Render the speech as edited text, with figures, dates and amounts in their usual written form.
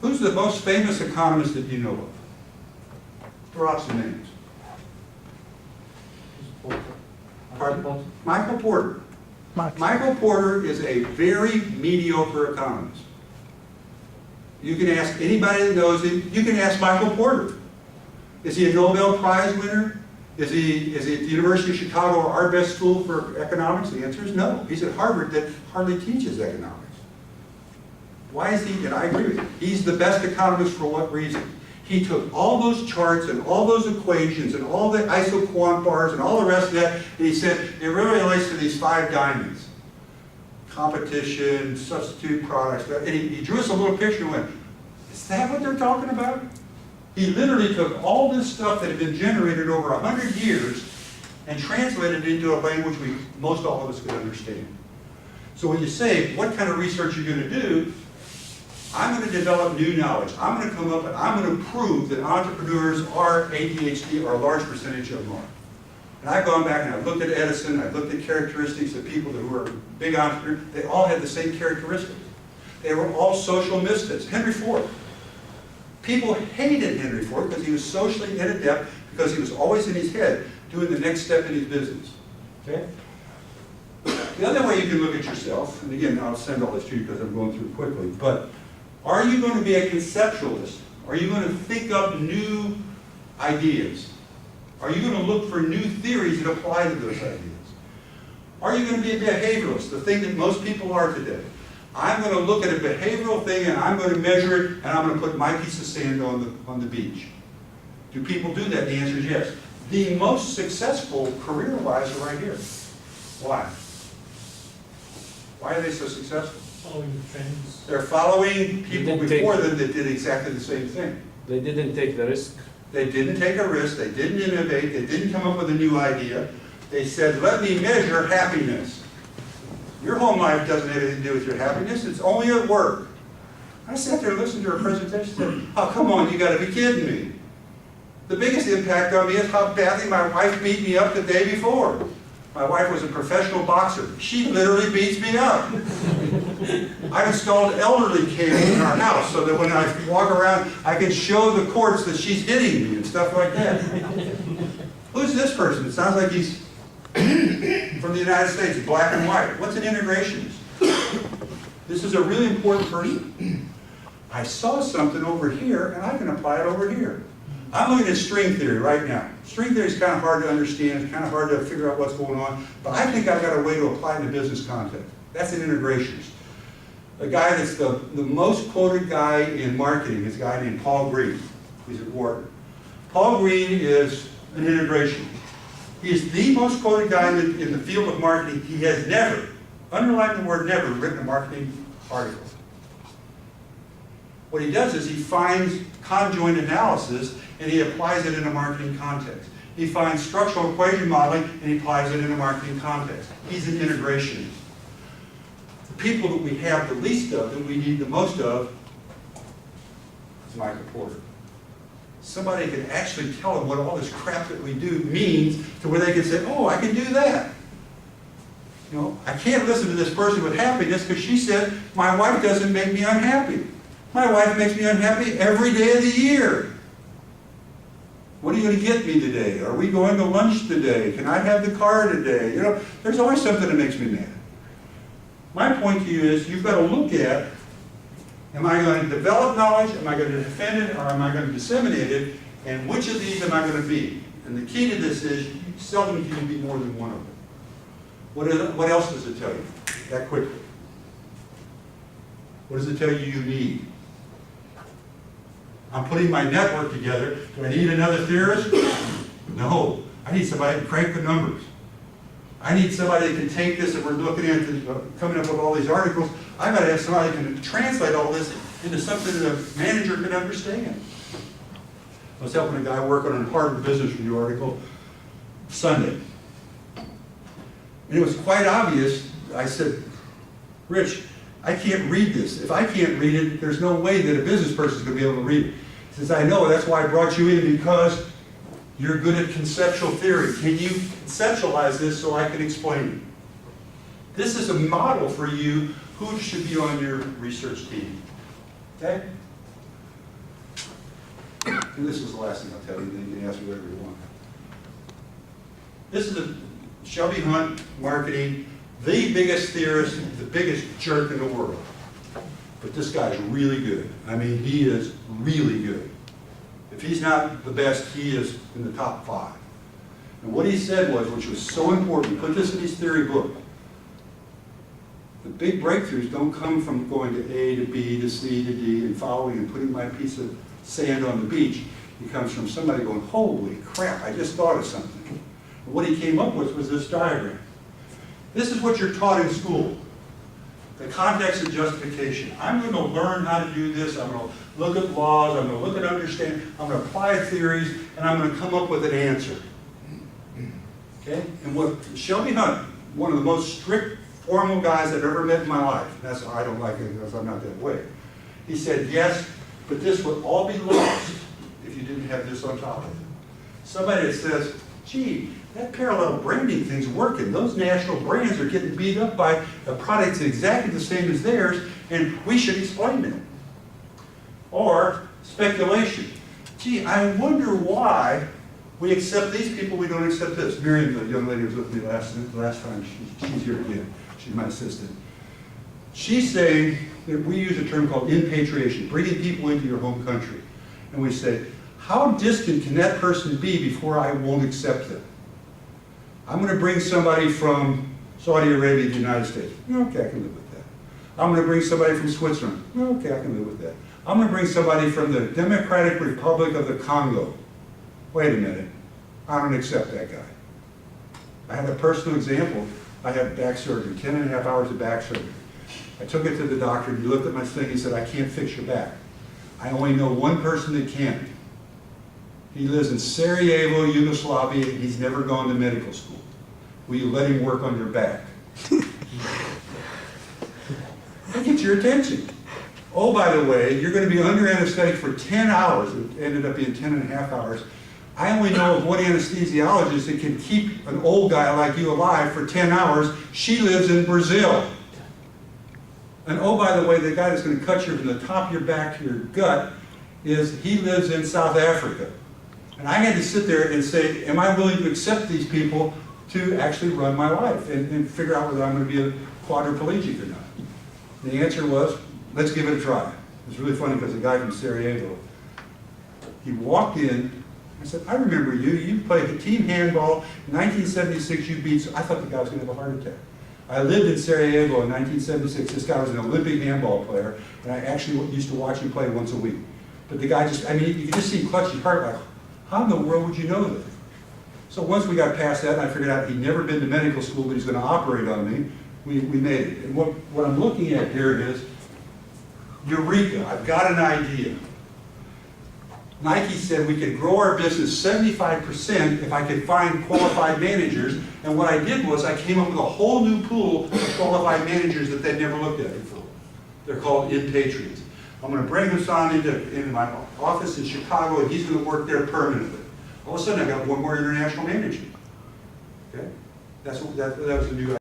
Who's the most famous economist that you know of? Throw out some names. Pardon? Michael Porter. Michael Porter is a very mediocre economist. You can ask anybody that knows him, you can ask Michael Porter. Is he a Nobel Prize winner? Is he at the University of Chicago or our best school for economics? The answer is no. He's at Harvard that hardly teaches economics. Why is he, and I agree with you, he's the best economist for what reason? He took all those charts and all those equations and all the isoquant bars and all the rest of that, and he said, it really relates to these 5 diamonds. Competition, substitute products, and he drew us a little picture and went, is that what they're talking about? He literally took all this stuff that had been generated over 100 years and translated it into a language most all of us could understand. So when you say, what kind of research are you going to do? I'm going to develop new knowledge. I'm going to come up and I'm going to prove that entrepreneurs are ADHD, or a large percentage of them are. And I've gone back and I've looked at Edison, I've looked at characteristics of people who are big entrepreneurs. They all had the same characteristics. They were all social misfits. Henry Ford. People hated Henry Ford because he was socially inadept, because he was always in his head doing the next step in his business. Okay? The other way you can look at yourself, and again, I'll send all this to you because I'm going through quickly, but are you going to be a conceptualist? Are you going to think up new ideas? Are you going to look for new theories that apply to those ideas? Are you going to be a behavioralist, the thing that most people are today? I'm going to look at a behavioral thing and I'm going to measure it and I'm going to put my piece of sand on the beach. Do people do that? The answer is yes. The most successful career-wise are right here. Why? Why are they so successful? Following trends. They're following people before them that did exactly the same thing. They didn't take the risk. They didn't take a risk, they didn't innovate, they didn't come up with a new idea. They said, let me measure happiness. Your home life doesn't have anything to do with your happiness, it's only at work. I sat there and listened to her presentation and said, oh, come on, you gotta be kidding me. The biggest impact on me is how badly my wife beat me up the day before. My wife was a professional boxer. She literally beats me up. I installed elderly cams in our house so that when I walk around, I can show the courts that she's hitting me and stuff like that. Who's this person? It sounds like he's from the United States, black and white. What's an integrationist? This is a really important person. I saw something over here, and I can apply it over here. I'm looking at string theory right now. String theory is kind of hard to understand. It's kind of hard to figure out what's going on. But I think I've got a way to apply it in a business context. That's an integrationist. A guy that's the most quoted guy in marketing is a guy named Paul Green. He's at Wharton. Paul Green is an integrationist. He is the most quoted guy in the field of marketing. He has never, underline the word never, written a marketing article. What he does is he finds conjoint analysis and he applies it in a marketing context. He finds structural equation modeling and he applies it in a marketing context. He's an integrationist. The people that we have the least of, that we need the most of, is Michael Porter. Somebody can actually tell them what all this crap that we do means to where they can say, oh, I can do that. You know, I can't listen to this person with happiness because she said, my wife doesn't make me unhappy. My wife makes me unhappy every day of the year. What are you going to get me today? Are we going to lunch today? Can I have the car today? You know, there's always something that makes me mad. My point to you is you've got to look at, am I going to develop knowledge, am I going to defend it, or am I going to disseminate it, and which of these am I going to be? And the key to this is you seldom can be more than one of them. What else does it tell you? That quickly. What does it tell you you need? I'm putting my network together. Do I need another theorist? No. I need somebody to crank the numbers. I need somebody that can take this, and we're looking at coming up with all these articles. I've got to have somebody that can translate all this into something that a manager can understand. I was helping a guy work on a Harvard Business Review article Sunday. And it was quite obvious. I said, Rich, I can't read this. If I can't read it, there's no way that a business person is going to be able to read it. He says, I know, that's why I brought you in, because you're good at conceptual theory. Can you conceptualize this so I can explain it? This is a model for you who should be on your research team. Okay? and this is the last thing I'll tell you, then you can ask me whatever you want. This is a Shelby Hunt marketing, the biggest theorist, the biggest jerk in the world. But this guy's really good. I mean, he is really good. If he's not the best, he is in the top 5. And what he said was, which was so important, put this in his theory book, the big breakthroughs don't come from going to A to B to C to D and following and putting my piece of sand on the beach. It comes from somebody going, holy crap, I just thought of something. And what he came up with was this diagram. This is what you're taught in school. The context of justification. I'm going to learn how to do this. I'm going to look at laws. I'm going to look at understand. I'm going to apply theories, and I'm going to come up with an answer. Okay? And what Shelby Hunt, one of the most strict, formal guys I've ever met in my life. That's why I don't like it, because I'm not that way. He said, yes, but this would all be lost if you didn't have this on top of it. Somebody that says, gee, that parallel branding thing's working. Those national brands are getting beat up by a product that's exactly the same as theirs, and we should explain it. Or speculation. Gee, I wonder why we accept these people, we don't accept this. Miriam, the young lady who was with me last time, she's here again. She's my assistant. She's saying that we use a term called impatriation, bringing people into your home country. And we say, how distant can that person be before I won't accept them? I'm going to bring somebody from Saudi Arabia to the United States. Okay, I can live with that. I'm going to bring somebody from Switzerland. Okay, I can live with that. I'm going to bring somebody from the Democratic Republic of the Congo. Wait a minute. I don't accept that guy. I have a personal example. I had back surgery, 10.5 hours of back surgery. I took it to the doctor, and he looked at my thing, he said, I can't fix your back. I only know one person that can. He lives in Sarajevo, Yugoslavia, and he's never gone to medical school. Will you let him work on your back? That gets your attention. Oh, by the way, you're going to be under anesthetic for 10 hours. It ended up being 10.5 hours. I only know of one anesthesiologist that can keep an old guy like you alive for 10 hours. She lives in Brazil. And oh, by the way, the guy that's going to cut you from the top of your back to your gut he lives in South Africa. And I had to sit there and say, am I willing to accept these people to actually run my life and figure out whether I'm going to be a quadriplegic or not? And the answer was, let's give it a try. It's really funny because the guy from Sarajevo, he walked in. I said, I remember you. You played team handball. In 1976, you beat. I thought the guy was going to have a heart attack. I lived in Sarajevo in 1976. This guy was an Olympic handball player, and I actually used to watch him play once a week. But the guy just, I mean, you could just see him clutch his heart like, how in the world would you know that? So once we got past that, and I figured out he'd never been to medical school, but he's going to operate on me, we made it. And what I'm looking at here is, eureka, I've got an idea. Nike said we could grow our business 75% if I could find qualified managers. And what I did was I came up with a whole new pool of qualified managers that they'd never looked at before. They're called impatriates. I'm going to bring Hassan into my office in Chicago, and he's going to work there permanently. All of a sudden, I got one more international manager. Okay, that was a new idea.